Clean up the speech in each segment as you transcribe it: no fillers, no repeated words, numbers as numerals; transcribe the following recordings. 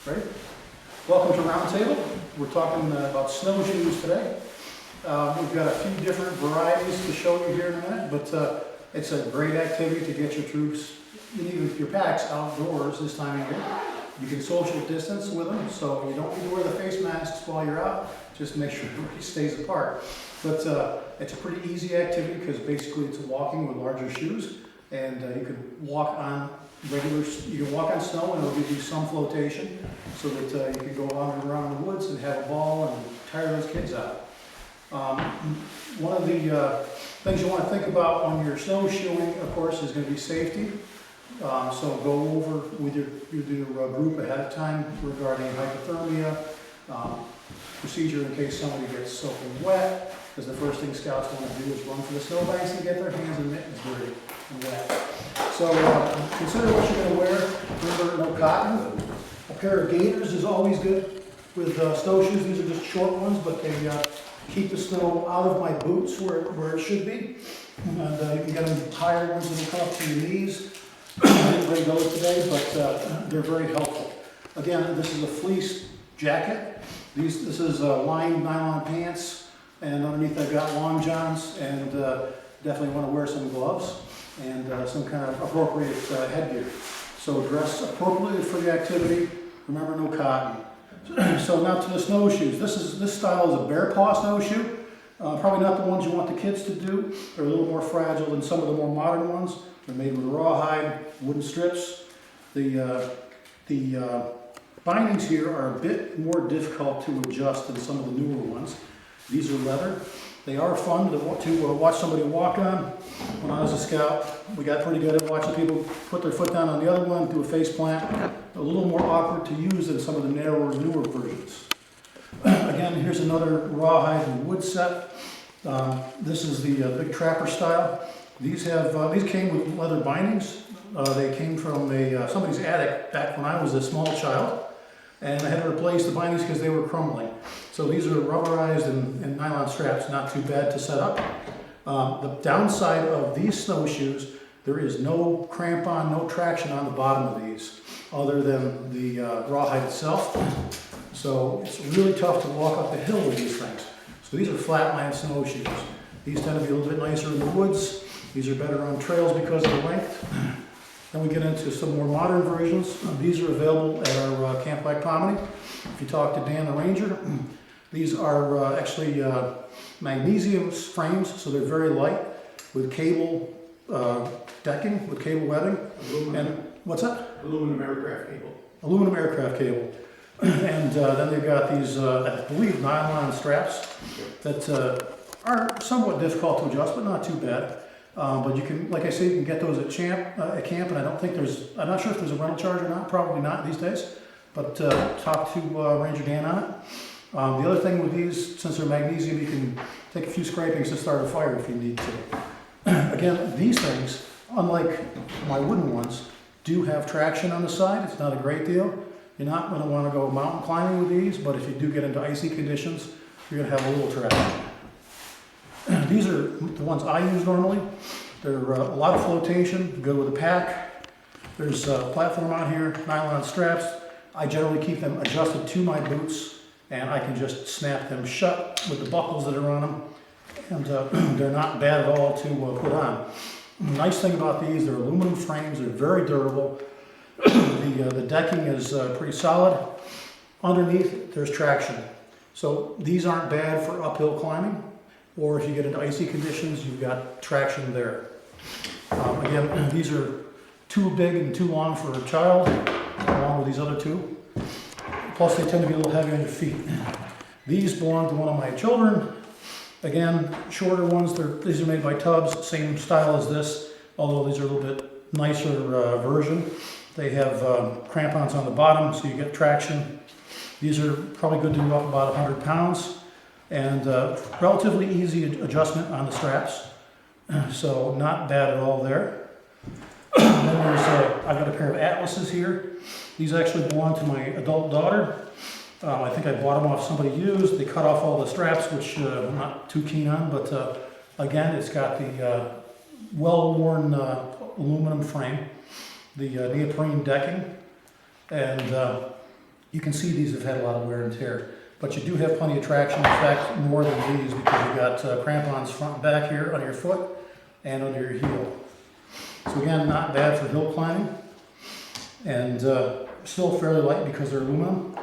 Great. Welcome to Roundtable. We're talking about snowshoes today. We've got a few different varieties to show you here in a minute, but it's a great activity to get your troops, even your packs, outdoors this time of year. You can social distance with them, so you don't need to wear the face masks while you're out. Just make sure everybody stays apart. But it's a pretty easy activity because basically it's walking with larger shoes, and you can walk on snow and it'll give you some flotation so that you can go around the woods and have a ball and tire those kids out. One of the things you want to think about when you're snowshoeing, of course, is going to be safety. So go over with your group ahead of time regarding hypothermia, procedure in case somebody gets soaking wet, because the first thing scouts want to do is run for the snowbanks and get their hands and mittens dirty and wet. So consider what you're going to wear. Remember, no cotton. A pair of gaiters is always good with snowshoes. These are just short ones, but they keep the snow out of my boots where it should be. And you can get them higher ones that will come up to your knees. I didn't bring those today, but they're very helpful. Again, this is a fleece jacket. This is lined nylon pants, and underneath I've got long johns, and definitely want to wear some gloves and some kind of appropriate headgear. So dress appropriately for the activity. Remember, no cotton. So now to the snowshoes. This style is a bear paw snowshoe. Probably not the ones you want the kids to do. They're a little more fragile than some of the more modern ones. They're made with rawhide, wooden strips. The bindings here are a bit more difficult to adjust than some of the newer ones. These are leather. They are fun to watch somebody walk on. When I was a scout, we got pretty good at watching people put their foot down on the other one, do a face plant. A little more awkward to use than some of the narrower, newer versions. Again, here's another rawhide and wood set. This is the big trapper style. These came with leather bindings. They came from somebody's attic back when I was a small child, and I had to replace the bindings because they were crumbling. So these are rubberized and nylon straps, not too bad to set up. The downside of these snowshoes, there is no crampon, no traction on the bottom of these, other than the rawhide itself. So it's really tough to walk up the hill with these things. So these are flatline snowshoes. These tend to be a little bit nicer in the woods. These are better on trails because of the length. Then we get into some more modern versions. These are available at our Camp Like Comedy. If you talk to Dan the Ranger, these are actually magnesium frames, so they're very light, with cable decking, with cable webbing. What's that? Aluminum aircraft cable. Aluminum aircraft cable. And then they've got these, I believe, nylon straps that are somewhat difficult to adjust, but not too bad. But you can, like I say, you can get those at camp, and I'm not sure if there's a rental charge or not, probably not these days, but talk to Ranger Dan on it. The other thing with these, since they're magnesium, you can take a few scrapings to start a fire if you need to. Again, these things, unlike my wooden ones, do have traction on the side. It's not a great deal. You're not going to want to go mountain climbing with these, but if you do get into icy conditions, you're going to have a little traction. These are the ones I use normally. They're a lot of flotation, good with a pack. There's a platform on here, nylon straps. I generally keep them adjusted to my boots, and I can just snap them shut with the buckles that are on them. And they're not bad at all to put on. The nice thing about these, they're aluminum frames, they're very durable. The decking is pretty solid. Underneath, there's traction. So these aren't bad for uphill climbing, or if you get into icy conditions, you've got traction there. Again, these are too big and too long for a child, along with these other two. Plus, they tend to be a little heavy on your feet. These belong to one of my children. Again, shorter ones. These are made by Tubbs, same style as this, although these are a little bit nicer version. They have crampons on the bottom, so you get traction. These are probably good to go up about 100 pounds. And relatively easy adjustment on the straps, so not bad at all there. And then I've got a pair of Atlases here. These actually belong to my adult daughter. I think I bought them off somebody used. They cut off all the straps, which I'm not too keen on, but again, it's got the well-worn aluminum frame, the neoprene decking, and You can see these have had a lot of wear and tear, but you do have plenty of traction. In fact, more than these, because you've got crampons front and back here under your foot and under your heel. So again, not bad for hill climbing, and still fairly light because they're aluminum.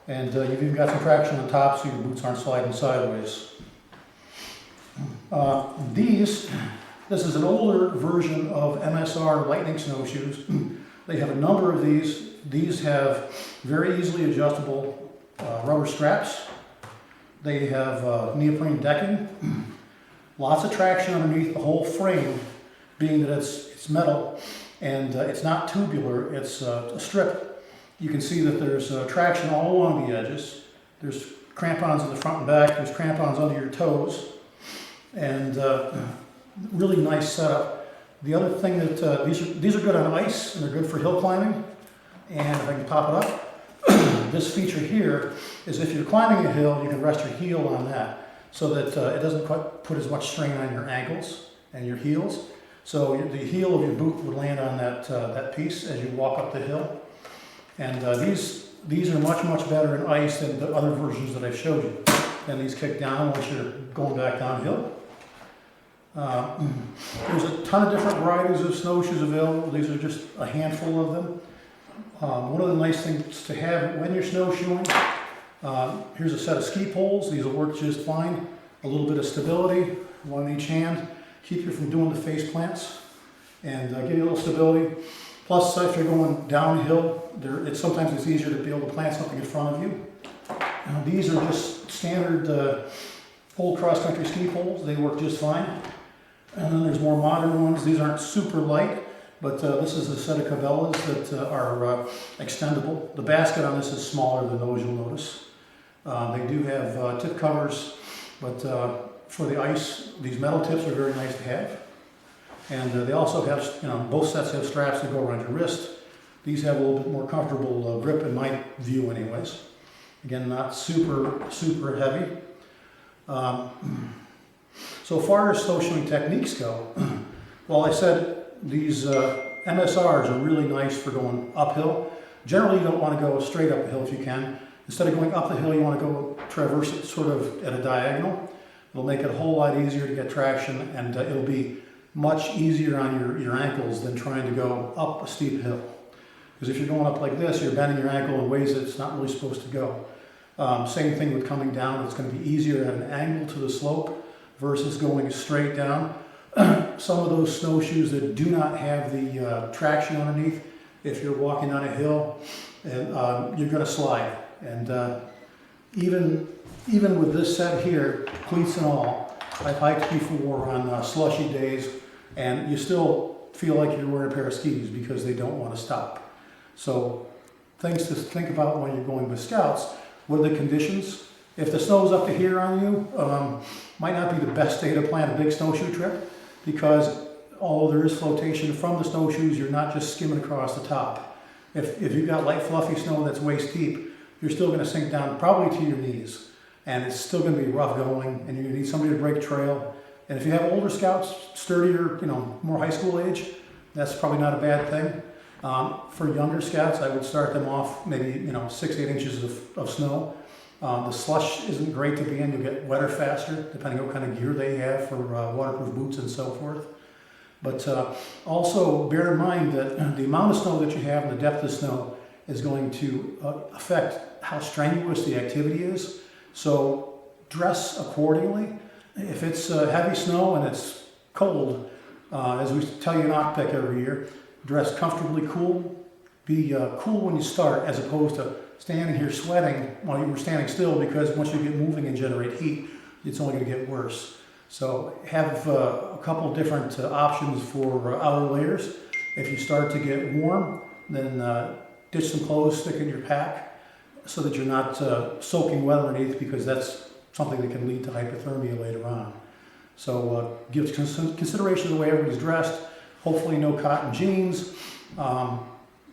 And you've even got some traction on top so your boots aren't sliding sideways. This is an older version of MSR Lightning snowshoes. They have a number of these. These have very easily adjustable rubber straps. They have neoprene decking. Lots of traction underneath the whole frame, being that it's metal and it's not tubular, it's a strip. You can see that there's traction all along the edges. There's crampons in the front and back. There's crampons under your toes. And really nice setup. The other thing that these are good on ice and they're good for hill climbing. And if I can pop it up, this feature here is if you're climbing a hill, you can rest your heel on that so that it doesn't put as much strain on your ankles and your heels. So the heel of your boot would land on that piece as you walk up the hill. And these are much, much better in ice than the other versions that I've showed you. And these kick down once you're going back downhill. There's a ton of different varieties of snowshoes available. These are just a handful of them. One of the nice things to have when you're snowshoeing, here's a set of ski poles. These will work just fine. A little bit of stability, one in each hand. Keep you from doing the face plants and give you a little stability. Plus, if you're going downhill, sometimes it's easier to be able to plant something in front of you. These are just standard old cross-country ski poles. They work just fine. And then there's more modern ones. These aren't super light, but this is a set of Cabela's that are extendable. The basket on this is smaller than those, you'll notice. They do have tip covers, but for the ice, these metal tips are very nice to have. And they also have, both sets have straps that go around your wrist. These have a little bit more comfortable grip in my view anyways. Again, not super, super heavy. So far as snowshoeing techniques go, well, I said these MSRs are really nice for going uphill. Generally, you don't want to go straight up the hill if you can. Instead of going up the hill, you want to go traverse it sort of at a diagonal. It'll make it a whole lot easier to get traction, and it'll be much easier on your ankles than trying to go up a steep hill. Because if you're going up like this, you're bending your ankle in ways that it's not really supposed to go. Same thing with coming down. It's going to be easier at an angle to the slope versus going straight down. Some of those snowshoes that do not have the traction underneath, if you're walking on a hill, you're going to slide. And even with this set here, cleats and all, I've hiked before on slushy days, and you still feel like you're wearing a pair of skis because they don't want to stop. So things to think about when you're going with scouts. What are the conditions? If the snow's up to here on you, might not be the best day to plan a big snowshoe trip, because although there is flotation from the snowshoes, you're not just skimming across the top. If you've got light fluffy snow that's waist deep, you're still going to sink down probably to your knees. And it's still going to be rough going, and you're going to need somebody to break trail. And if you have older scouts, sturdier, more high school age, that's probably not a bad thing. For younger scouts, I would start them off maybe 6-8 inches of snow. The slush isn't great to be in. You'll get wetter faster, depending on what kind of gear they have for waterproof boots and so forth. But also bear in mind that the amount of snow that you have and the depth of snow is going to affect how strenuous the activity is. So dress accordingly. If it's heavy snow and it's cold, as we tell you in Octec every year, dress comfortably cool. Be cool when you start, as opposed to standing here sweating while you were standing still, because once you get moving and generate heat, it's only going to get worse. So have a couple different options for outer layers. If you start to get warm, then ditch some clothes, stick in your pack, so that you're not soaking wet underneath, because that's something that can lead to hypothermia later on. So give consideration to the way everybody's dressed. Hopefully no cotton jeans. The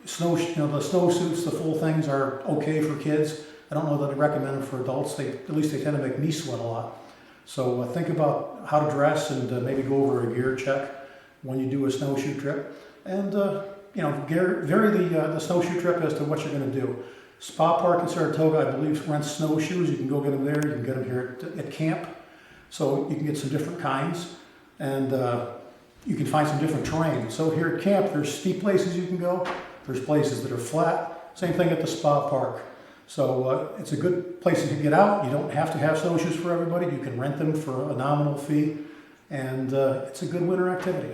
snowsuits, the full things are okay for kids. I don't know that I recommend them for adults. At least they tend to make me sweat a lot. So think about how to dress, and maybe go over a gear check when you do a snowshoe trip. And vary the snowshoe trip as to what you're going to do. Spa Park in Saratoga, I believe, rents snowshoes. You can go get them there. You can get them here at camp. So you can get some different kinds, and you can find some different terrain. So here at camp, there's steep places you can go. There's places that are flat. Same thing at the Spa Park. So it's a good place to get out. You don't have to have snowshoes for everybody. You can rent them for a nominal fee, and it's a good winter activity.